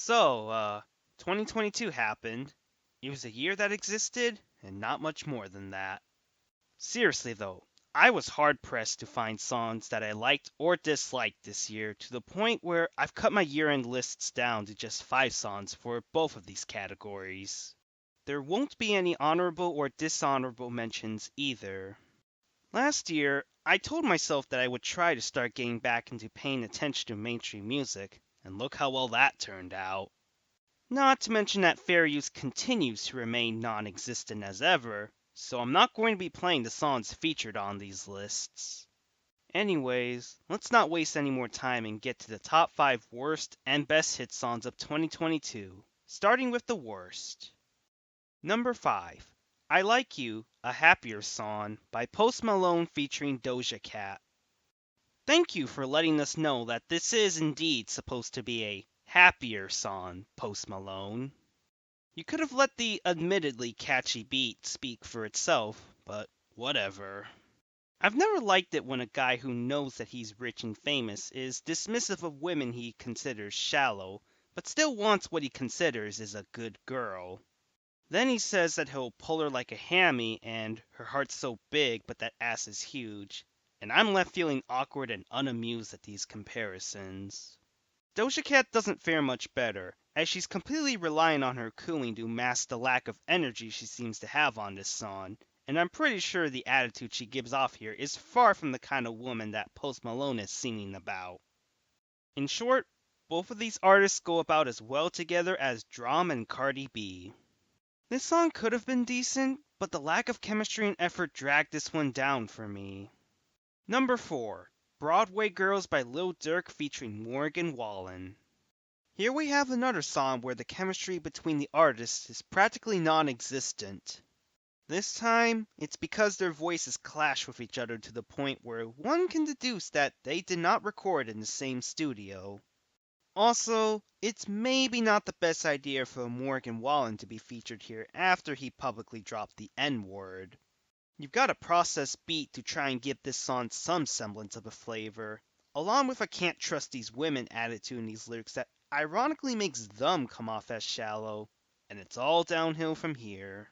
So, 2022 happened. It was a year that existed, and not much more than that. Seriously though, I was hard pressed to find songs that I liked or disliked this year to the point where I've cut my year end lists down to just 5 songs for both of these categories. There won't be any honorable or dishonorable mentions either. Last year, I told myself that I would try to start getting back into paying attention to mainstream music, and look how well that turned out. Not to mention that fair use continues to remain non-existent as ever, so I'm not going to be playing the songs featured on these lists. Anyways, let's not waste any more time and get to the top 5 worst and best hit songs of 2022, starting with the worst. Number 5, I Like You, A Happier Song by Post Malone featuring Doja Cat. Thank you for letting us know that this is indeed supposed to be a happier song, Post Malone. You could have let the admittedly catchy beat speak for itself, but whatever. I've never liked it when a guy who knows that he's rich and famous is dismissive of women he considers shallow, but still wants what he considers is a good girl. Then he says that he'll pull her like a hammy and her heart's so big but that ass is huge, and I'm left feeling awkward and unamused at these comparisons. Doja Cat doesn't fare much better, as she's completely relying on her cooing to mask the lack of energy she seems to have on this song, and I'm pretty sure the attitude she gives off here is far from the kind of woman that Post Malone is singing about. In short, both of these artists go about as well together as Drum and Cardi B. This song could have been decent, but the lack of chemistry and effort dragged this one down for me. Number 4, Broadway Girls by Lil Durk featuring Morgan Wallen. Here we have another song where the chemistry between the artists is practically non-existent. This time, it's because their voices clash with each other to the point where one can deduce that they did not record in the same studio. Also, it's maybe not the best idea for Morgan Wallen to be featured here after he publicly dropped the N-word. You've got a processed beat to try and give this song some semblance of a flavor, along with a can't trust these women attitude in these lyrics that ironically makes them come off as shallow, and it's all downhill from here.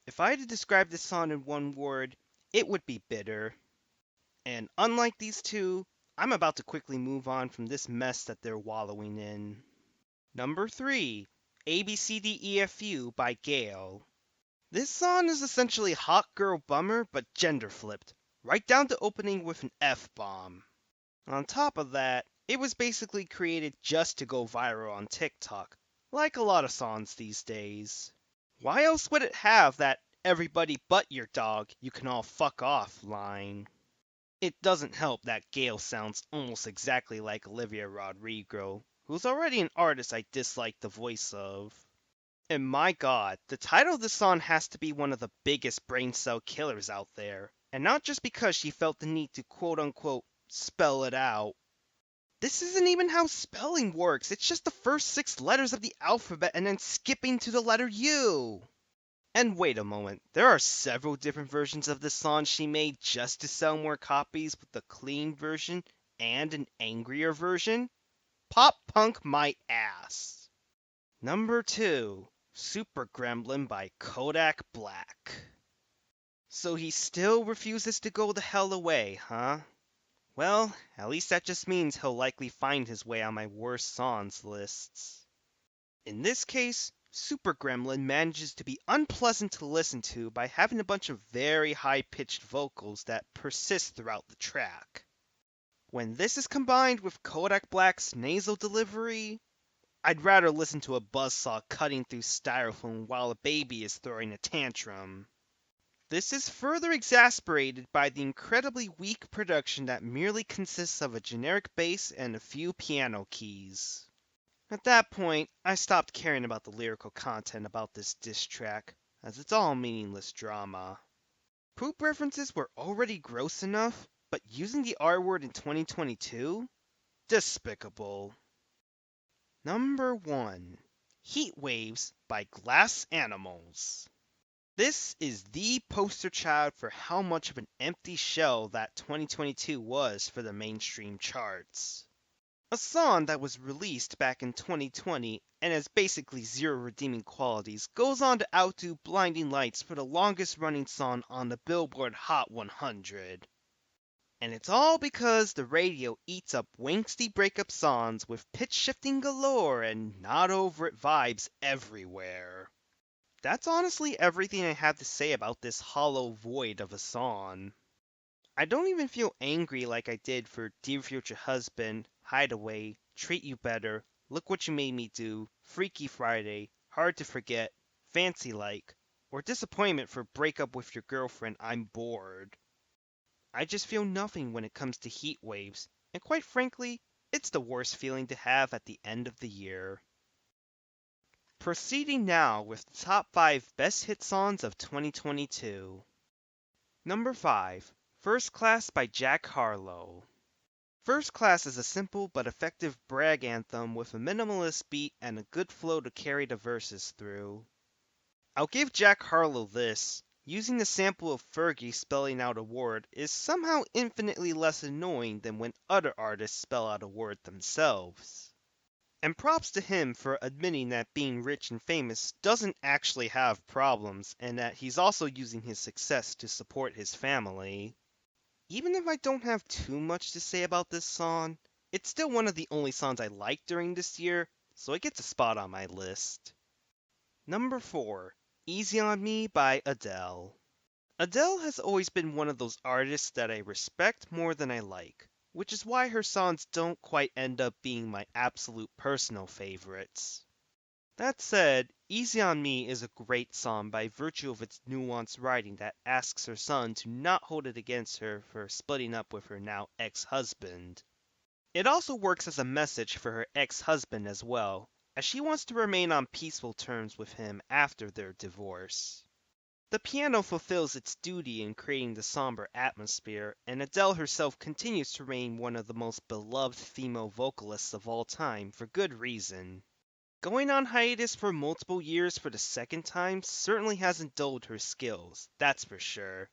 If I had to describe this song in one word, it would be bitter. And unlike these two, I'm about to quickly move on from this mess that they're wallowing in. Number 3, ABCDEFU by Gale. This song is essentially Hot Girl Bummer but gender flipped, right down to opening with an F-bomb. On top of that, it was basically created just to go viral on TikTok, like a lot of songs these days. Why else would it have that everybody but your dog, you can all fuck off line? It doesn't help that Gail sounds almost exactly like Olivia Rodrigo, who's already an artist I dislike the voice of. And my god, the title of the song has to be one of the biggest brain cell killers out there, and not just because she felt the need to quote unquote spell it out. This isn't even how spelling works, it's just the first 6 letters of the alphabet and then skipping to the letter U. And wait a moment, there are several different versions of this song she made just to sell more copies with the clean version and an angrier version? Pop punk my ass. Number 2, Super Gremlin by Kodak Black. So he still refuses to go the hell away, huh? Well, at least that just means he'll likely find his way on my worst songs lists. In this case, Super Gremlin manages to be unpleasant to listen to by having a bunch of very high-pitched vocals that persist throughout the track. When this is combined with Kodak Black's nasal delivery, I'd rather listen to a buzzsaw cutting through styrofoam while a baby is throwing a tantrum. This is further exasperated by the incredibly weak production that merely consists of a generic bass and a few piano keys. At that point, I stopped caring about the lyrical content about this diss track, as it's all meaningless drama. Poop references were already gross enough, but using the R word in 2022? Despicable. Number 1, Heat Waves by Glass Animals. This is the poster child for how much of an empty shell that 2022 was for the mainstream charts. A song that was released back in 2020 and has basically zero redeeming qualities goes on to outdo Blinding Lights for the longest running song on the Billboard Hot 100. And it's all because the radio eats up wangsty breakup songs with pitch shifting galore and not over it vibes everywhere. That's honestly everything I have to say about this hollow void of a song. I don't even feel angry like I did for Dear Future Husband, Hideaway, Treat You Better, Look What You Made Me Do, Freaky Friday, Hard to Forget, Fancy Like, or disappointment for Break Up with Your Girlfriend, I'm Bored. I just feel nothing when it comes to heat waves, and quite frankly, it's the worst feeling to have at the end of the year. Proceeding now with the top 5 best hit songs of 2022. Number 5, First Class by Jack Harlow. First Class is a simple but effective brag anthem with a minimalist beat and a good flow to carry the verses through. I'll give Jack Harlow this. Using the sample of Fergie spelling out a word is somehow infinitely less annoying than when other artists spell out a word themselves. And props to him for admitting that being rich and famous doesn't actually have problems, and that he's also using his success to support his family. Even if I don't have too much to say about this song, it's still one of the only songs I liked during this year, so it gets a spot on my list. Number 4, Easy on Me by Adele. Adele has always been one of those artists that I respect more than I like, which is why her songs don't quite end up being my absolute personal favorites. That said, Easy on Me is a great song by virtue of its nuanced writing that asks her son to not hold it against her for splitting up with her now ex-husband. It also works as a message for her ex-husband as well, as she wants to remain on peaceful terms with him after their divorce. The piano fulfills its duty in creating the somber atmosphere, and Adele herself continues to remain one of the most beloved female vocalists of all time for good reason. Going on hiatus for multiple years for the second time certainly hasn't dulled her skills, that's for sure.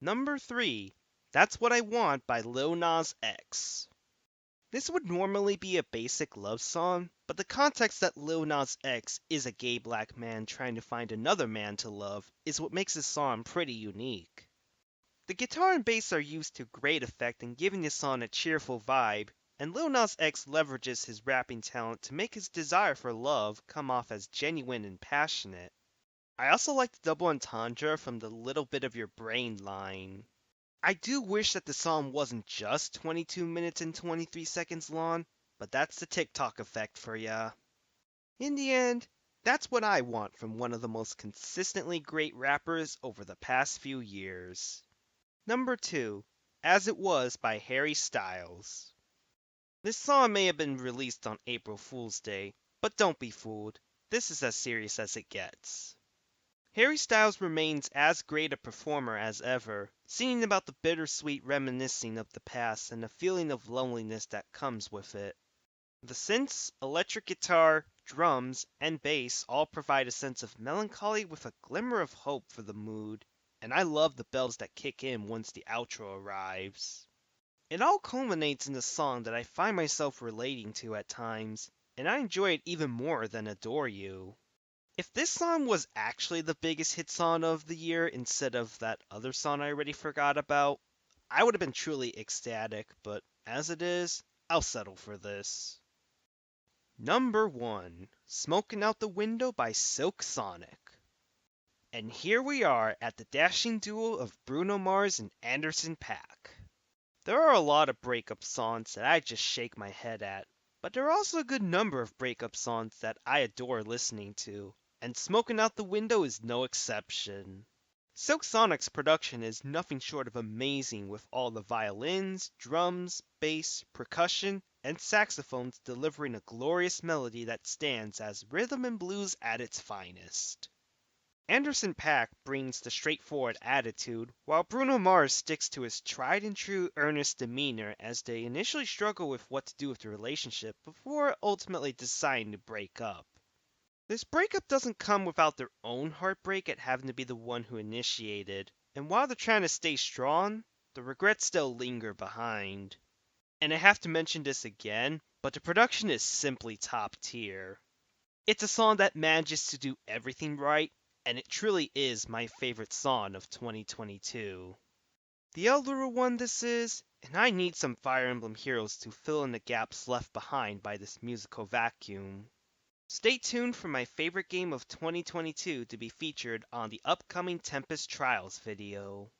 Number 3, That's What I Want by Lil Nas X. This would normally be a basic love song, but the context that Lil Nas X is a gay black man trying to find another man to love is what makes this song pretty unique. The guitar and bass are used to great effect in giving this song a cheerful vibe, and Lil Nas X leverages his rapping talent to make his desire for love come off as genuine and passionate. I also like the double entendre from the little bit of your brain line. I do wish that the song wasn't just 22 minutes and 23 seconds long, but that's the TikTok effect for ya. In the end, that's what I want from one of the most consistently great rappers over the past few years. Number 2, As It Was by Harry Styles. This song may have been released on April Fool's Day, but don't be fooled. This is as serious as it gets. Harry Styles remains as great a performer as ever, singing about the bittersweet reminiscing of the past and the feeling of loneliness that comes with it. The synths, electric guitar, drums, and bass all provide a sense of melancholy with a glimmer of hope for the mood, and I love the bells that kick in once the outro arrives. It all culminates in a song that I find myself relating to at times, and I enjoy it even more than Adore You. If this song was actually the biggest hit song of the year instead of that other song I already forgot about, I would have been truly ecstatic, but as it is, I'll settle for this. Number 1, Smoking Out the Window by Silk Sonic. And here we are at the dashing duel of Bruno Mars and Anderson .Paak. There are a lot of breakup songs that I just shake my head at, but there are also a good number of breakup songs that I adore listening to, and Smoking Out the Window is no exception. Silk Sonic's production is nothing short of amazing with all the violins, drums, bass, percussion, and saxophones delivering a glorious melody that stands as rhythm and blues at its finest. Anderson .Paak brings the straightforward attitude, while Bruno Mars sticks to his tried and true earnest demeanor as they initially struggle with what to do with the relationship before ultimately deciding to break up. This breakup doesn't come without their own heartbreak at having to be the one who initiated, and while they're trying to stay strong, the regrets still linger behind. And I have to mention this again, but the production is simply top tier. It's a song that manages to do everything right, and it truly is my favorite song of 2022. The L-iteral one this is, and I need some Fire Emblem heroes to fill in the gaps left behind by this musical vacuum. Stay tuned for my favorite game of 2022 to be featured on the upcoming Tempest Trials video.